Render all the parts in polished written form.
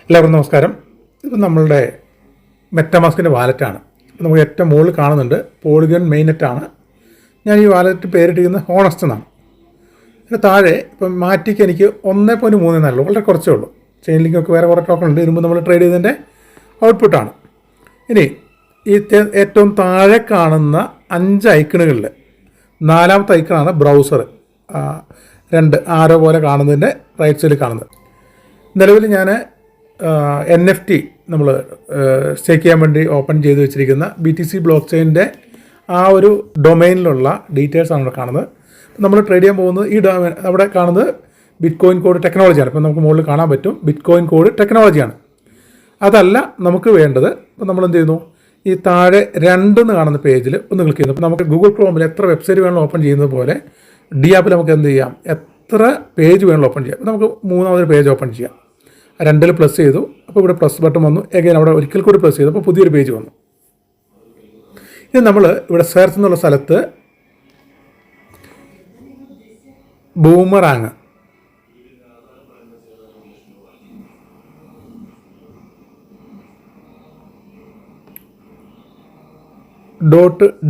എല്ലാവർക്കും നമസ്കാരം. ഇത് നമ്മളുടെ മെറ്റമാസ്കിൻ്റെ വാലറ്റാണ്. നമുക്ക് ഏറ്റവും മുകളിൽ കാണുന്നുണ്ട് പോളിഗൺ മെയിനെറ്റാണ്. ഞാൻ ഈ വാലറ്റ് പേരിട്ടിരിക്കുന്നത് ഹോണസ്റ്റ് എന്നാണ്. അതിന് താഴെ ഇപ്പം മാറ്റിക്ക് എനിക്ക് 1.3 എന്നുള്ളൂ, വളരെ കുറച്ചേ ഉള്ളൂ. ചെയിൻ ലിങ്കൊക്കെ വേറെ കുറേ ടോക്കൺ ഉണ്ട്. ഇതിനുമ്പോൾ നമ്മൾ ട്രേഡ് ചെയ്തതിൻ്റെ ഔട്ട്പുട്ടാണ്. ഇനി ഈ ഏറ്റവും താഴെ കാണുന്ന 5 ഐക്കണുകളിൽ 4ാമത്തെ ഐക്കണാണ് ബ്രൗസർ. 2 ആരോ പോലെ കാണുന്നതിൻ്റെ റൈറ്റ് സൈഡിൽ കാണുന്നത്. നിലവിൽ ഞാൻ NFT നമ്മൾ സ്റ്റേക്ക് ചെയ്യാൻ വേണ്ടി ഓപ്പൺ ചെയ്ത് വെച്ചിരിക്കുന്ന BTC ബ്ലോക്ക് ചെയിനിൻ്റെ ആ ഒരു ഡൊമൈനിലുള്ള ഡീറ്റെയിൽസാണ് ഇവിടെ കാണുന്നത്. നമ്മൾ ട്രേഡ് ചെയ്യാൻ പോകുന്നത് ഈ ഡൊമൈൻ അവിടെ കാണുന്നത് ബിറ്റ്കോയിൻ കോഡ് ടെക്നോളജിയാണ്. ഇപ്പം നമുക്ക് മുകളിൽ കാണാൻ പറ്റും ബിറ്റ്കോയിൻ കോഡ് ടെക്നോളജിയാണ്. അതല്ല നമുക്ക് വേണ്ടത്. ഇപ്പം നമ്മൾ എന്ത് ചെയ്യുന്നു, ഈ താഴെ 2 എന്ന് കാണുന്ന പേജിൽ ഒന്ന് ക്ലിക്ക് ചെയ്യുന്നു. അപ്പോൾ നമുക്ക് ഗൂഗിൾ ക്രോമിൽ എത്ര വെബ്സൈറ്റ് വേണമെങ്കിലും ഓപ്പൺ ചെയ്യുന്നത് പോലെ ഡി ആപ്പിൽ നമുക്ക് എന്ത് ചെയ്യാം, എത്ര പേജ് വേണമെങ്കിലും ഓപ്പൺ ചെയ്യാം. നമുക്ക് 3ാമതൊരു പേജ് ഓപ്പൺ ചെയ്യാം. 2ൽ പ്ലസ് ചെയ്തു. അപ്പോൾ ഇവിടെ പ്ലസ് ബട്ടൺ വന്നു. എഗൈൻ അവിടെ ഒരിക്കൽ കൂടി പ്ലസ് ചെയ്തു. അപ്പോൾ പുതിയൊരു പേജ് വന്നു. ഇത് നമ്മൾ ഇവിടെ സെർച്ച് എന്നുള്ള സ്ഥലത്ത് ബൂമറാങ്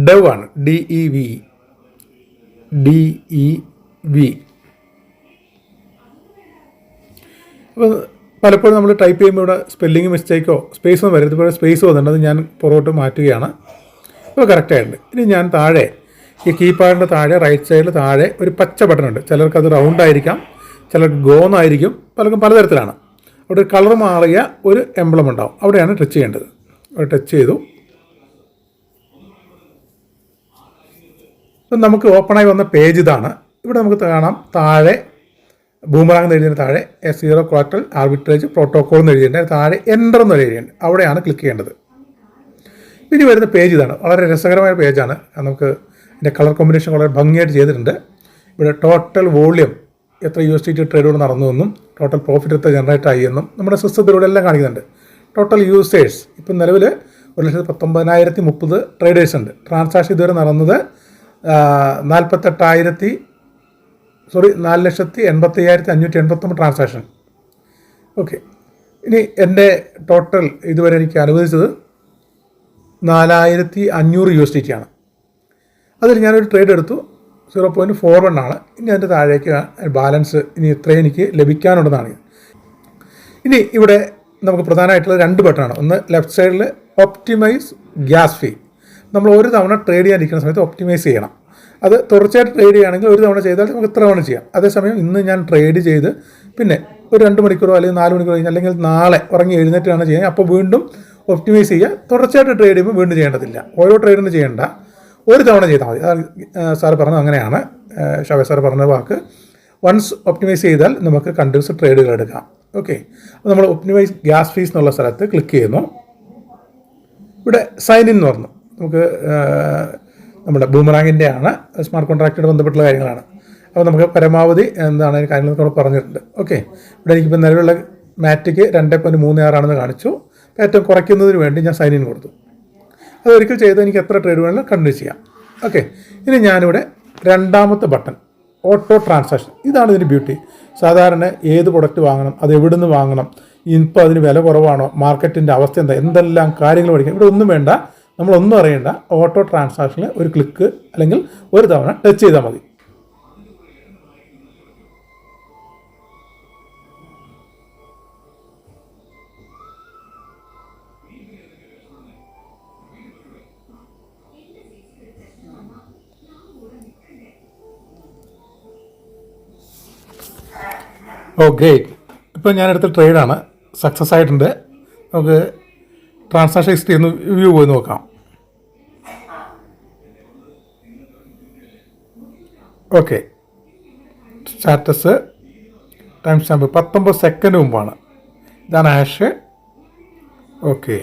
.dev ആണ്. DEV. അപ്പോൾ പലപ്പോഴും നമ്മൾ ടൈപ്പ് ചെയ്യുമ്പോൾ ഇവിടെ സ്പെല്ലിംഗ് മിസ്റ്റേക്കോ സ്പേസോ വരും. ഇപ്പോൾ സ്പേസ് വന്നിട്ടുണ്ട്, അത് ഞാൻ പുറകോട്ട് മാറ്റുകയാണ്. ഇപ്പോൾ കറക്റ്റായിട്ടുണ്ട്. ഇനി ഞാൻ താഴെ ഈ കീപാഡിൻ്റെ താഴെ റൈറ്റ് സൈഡിൽ താഴെ ഒരു പച്ച ബട്ടൺ ഉണ്ട്. ചിലർക്ക് അത് റൗണ്ട് ആയിരിക്കാം, ചിലർക്ക് ഗോന്നായിരിക്കും, പലർക്കും പലതരത്തിലാണ്. അവിടെ കളർ മാറിയ ഒരു എംബ്ലം ഉണ്ടാവും. അവിടെയാണ് ടച്ച് ചെയ്യേണ്ടത്. അവിടെ ടച്ച് ചെയ്തു. നമുക്ക് ഓപ്പണായി വന്ന പേജ് ഇതാണ്. ഇവിടെ നമുക്ക് കാണാം താഴെ ബൂമറാങ് എന്ന് എഴുതിയതിന് താഴെ S0 ക്വാർട്ടൽ ആർബിട്രേജ് പ്രോട്ടോക്കോൾ എന്ന് എഴുതിയിട്ടുണ്ട്. താഴെ എൻ്റർ എന്ന് എഴുതിയിട്ടുണ്ട്. അവിടെയാണ് ക്ലിക്ക് ചെയ്യേണ്ടത്. ഇനി വരുന്ന പേജ് ഇതാണ്. വളരെ രസകരമായ പേജാണ്. നമുക്ക് ഇതിൻ്റെ കളർ കോമ്പിനേഷൻ വളരെ ഭംഗിയായിട്ട് ചെയ്തിട്ടുണ്ട്. ഇവിടെ ടോട്ടൽ വോള്യൂം എത്ര USDT ട്രേഡുകൾ നടന്നുവെന്നും ടോട്ടൽ പ്രോഫിറ്റ് എത്ര ജനറേറ്റ് ആയി എന്നും നമ്മുടെ സിസ്റ്റത്തിലൂടെ എല്ലാം കാണിക്കുന്നുണ്ട്. ടോട്ടൽ യൂസേഴ്സ് ഇപ്പം നിലവിൽ 1,19,030 ട്രേഡേഴ്സ് ഉണ്ട്. ട്രാൻസാക്ഷൻ ഇതുവരെ നടന്നത് 4,85,589 ട്രാൻസാക്ഷൻ. ഓക്കെ. ഇനി എൻ്റെ ടോട്ടൽ ഇതുവരെ എനിക്ക് അനുവദിച്ചത് 4,500 USDT ആണ്. അതിൽ ഞാനൊരു ട്രേഡ് എടുത്തു. 0.41 ആണ്. ഇനി അതിൻ്റെ താഴേക്ക് ബാലൻസ് ഇനി ഇത്രയും എനിക്ക് ലഭിക്കാനുണ്ടെന്നാണ്. ഇനി ഇവിടെ നമുക്ക് പ്രധാനമായിട്ടുള്ള 2 ബട്ടണാണ്. ഒന്ന് ലെഫ്റ്റ് സൈഡിൽ ഒപ്റ്റിമൈസ് ഗ്യാസ് ഫീ. നമ്മൾ ഒരു തവണ ട്രേഡ് ചെയ്യാനിരിക്കുന്ന സമയത്ത് ഒപ്റ്റിമൈസ് ചെയ്യണം. അത് തുടർച്ചയായിട്ട് ട്രേഡ് ചെയ്യുകയാണെങ്കിൽ ഒരു തവണ ചെയ്താൽ നമുക്ക് ഇത്ര തവണ ചെയ്യാം. അതേസമയം ഇന്ന് ഞാൻ ട്രേഡ് ചെയ്ത് പിന്നെ ഒരു 2 മണിക്കൂറോ അല്ലെങ്കിൽ 4 മണിക്കൂർ കഴിഞ്ഞ് അല്ലെങ്കിൽ നാളെ ഉറങ്ങി എഴുന്നേറ്റാണ് ചെയ്യുന്നത്. അപ്പോൾ വീണ്ടും ഒപ്റ്റിമൈസ് ചെയ്യുക. തുടർച്ചയായിട്ട് ട്രേഡ് ചെയ്യുമ്പോൾ വീണ്ടും ചെയ്യേണ്ടതില്ല. ഓരോ ട്രേഡിന് ചെയ്യേണ്ട, ഒരു തവണ ചെയ്താൽ മതി. സാറ് പറഞ്ഞത് അങ്ങനെയാണ്. ഷാവേ സാറ് പറഞ്ഞ വാക്ക്. വൺസ് ഒപ്റ്റിമൈസ് ചെയ്താൽ നമുക്ക് കണ്ടിന്യൂസ് ട്രേഡുകൾ എടുക്കാം. ഓക്കെ. അപ്പോൾ നമ്മൾ ഒപ്റ്റിമൈസ് ഗ്യാസ് ഫീസ് എന്നുള്ള സ്ഥലത്ത് ക്ലിക്ക് ചെയ്യുന്നു. ഇവിടെ സൈൻ ഇൻ എന്ന് പറഞ്ഞു. നമുക്ക് നമ്മുടെ ബൂമറാങ്ങിൻ്റെ ആണ്, സ്മാർട്ട് കോൺട്രാക്റ്റിനോട് ബന്ധപ്പെട്ടുള്ള കാര്യങ്ങളാണ്. അപ്പോൾ നമുക്ക് പരമാവധി എന്താണ് കാര്യങ്ങളൊക്കെ അവിടെ പറഞ്ഞിട്ടുണ്ട്. ഓക്കെ. ഇവിടെ എനിക്കിപ്പോൾ നിലവിലുള്ള മാറ്റിക്ക് 2.36 ആണെന്ന് കാണിച്ചു. ഏറ്റവും കുറയ്ക്കുന്നതിന് വേണ്ടി ഞാൻ സൈൻ ഇൻ കൊടുത്തു. അത് ഒരിക്കൽ ചെയ്ത് എനിക്ക് എത്ര ട്രേഡ് വേണമെങ്കിലും കണ്ടിന്യൂ ചെയ്യാം. ഓക്കെ. ഇനി ഞാനിവിടെ 2ാമത്തെ ബട്ടൺ ഓട്ടോ ട്രാൻസാക്ഷൻ. ഇതാണ് ഇതിൻ്റെ ബ്യൂട്ടി. സാധാരണ ഏത് പ്രൊഡക്റ്റ് വാങ്ങണം, അത് എവിടെ നിന്ന് വാങ്ങണം, ഇപ്പോൾ അതിന് വില കുറവാണോ, മാർക്കറ്റിൻ്റെ അവസ്ഥ എന്താ, എന്തെല്ലാം കാര്യങ്ങൾ പഠിക്കാം. ഇവിടെ ഒന്നും വേണ്ട, നമ്മളൊന്നും അറിയേണ്ട. ഓട്ടോ ട്രാൻസാക്ഷനിൽ ഒരു ക്ലിക്ക് അല്ലെങ്കിൽ ഒരു തവണ ടച്ച് ചെയ്താൽ മതി. ഗ്രേറ്റ്. ഇപ്പോൾ ഞാനെടുത്ത ട്രേഡാണ്, സക്സസ് ആയിട്ടുണ്ട്. നമുക്ക് ട്രാൻസാക്ഷൻ ഹിസ്റ്ററി ഒന്ന് വ്യൂ പോയി നോക്കാം. Okay. Status time stamp 19 second മുമ്പാണ്. ഇതാണ് ആഷ്. ഓക്കെ.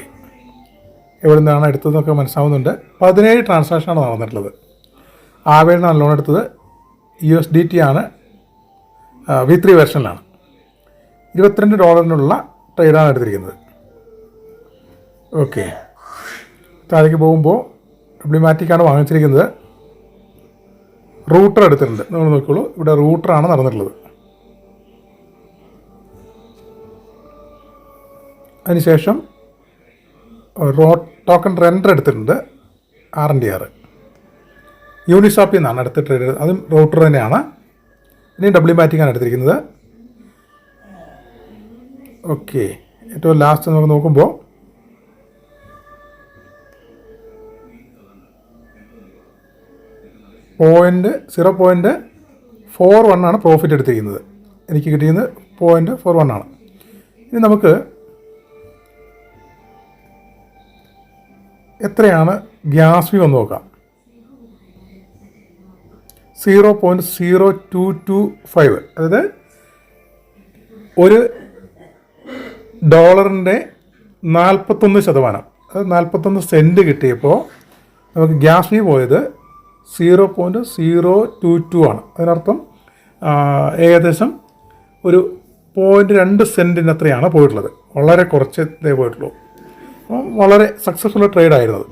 എവിടെ നിന്നാണ് എടുത്തതെന്നൊക്കെ മനസ്സിലാവുന്നുണ്ട്. 17 ട്രാൻസാക്ഷനാണ് നടന്നിട്ടുള്ളത്. ആവേലാണ് ലോൺ എടുത്തത്. USDT ആണ്. V3 വെർഷനിലാണ്. $22 ട്രേഡാണ് എടുത്തിരിക്കുന്നത്. ഓക്കെ. താഴേക്ക് പോകുമ്പോൾ ഡബ്ല്യൂമാറ്റിക്കാണ് വാങ്ങിച്ചിരിക്കുന്നത്. റൂട്ടർ എടുത്തിട്ടുണ്ട്. നമ്മൾ നോക്കിക്കോളൂ. ഇവിടെ റൂട്ടറാണ് നടന്നിട്ടുള്ളത്. അതിനുശേഷം ടോക്കൺ റെൻഡർ എടുത്തിട്ടുണ്ട് RNDR. യൂണിസ്വാപ്പിൽ നിന്നാണ് അടുത്ത ട്രേഡ്, അതും റൂട്ടർ തന്നെയാണ്. ഇനി ഡബ്ല്യു മാറ്റിക്കാണ് എടുത്തിരിക്കുന്നത്. ഓക്കെ, ഏറ്റവും ലാസ്റ്റ് നമുക്ക് നോക്കുമ്പോൾ പോയിൻ്റ് 0.41 ആണ് പ്രോഫിറ്റ് എടുത്തിരിക്കുന്നത്. എനിക്ക് കിട്ടിയത് 0.41 ആണ്. ഇനി നമുക്ക് എത്രയാണ് ഗ്യാസ് ഫീ ഒന്ന് നോക്കാം. 0.0225, അതായത് $1 41%, അത് 41 സെൻറ്റ് കിട്ടിയപ്പോൾ നമുക്ക് ഗ്യാസ് ഫീ പോയത് 0.022 ആണ്. അതിനർത്ഥം ഏകദേശം ഒരു 0.2 സെൻറ്റിന് അത്രയാണ് പോയിട്ടുള്ളത്. വളരെ കുറച്ചേ പോയിട്ടുള്ളൂ. വളരെ സക്സസ്ഫുൾ ട്രേഡ് ആയിരുന്നത്.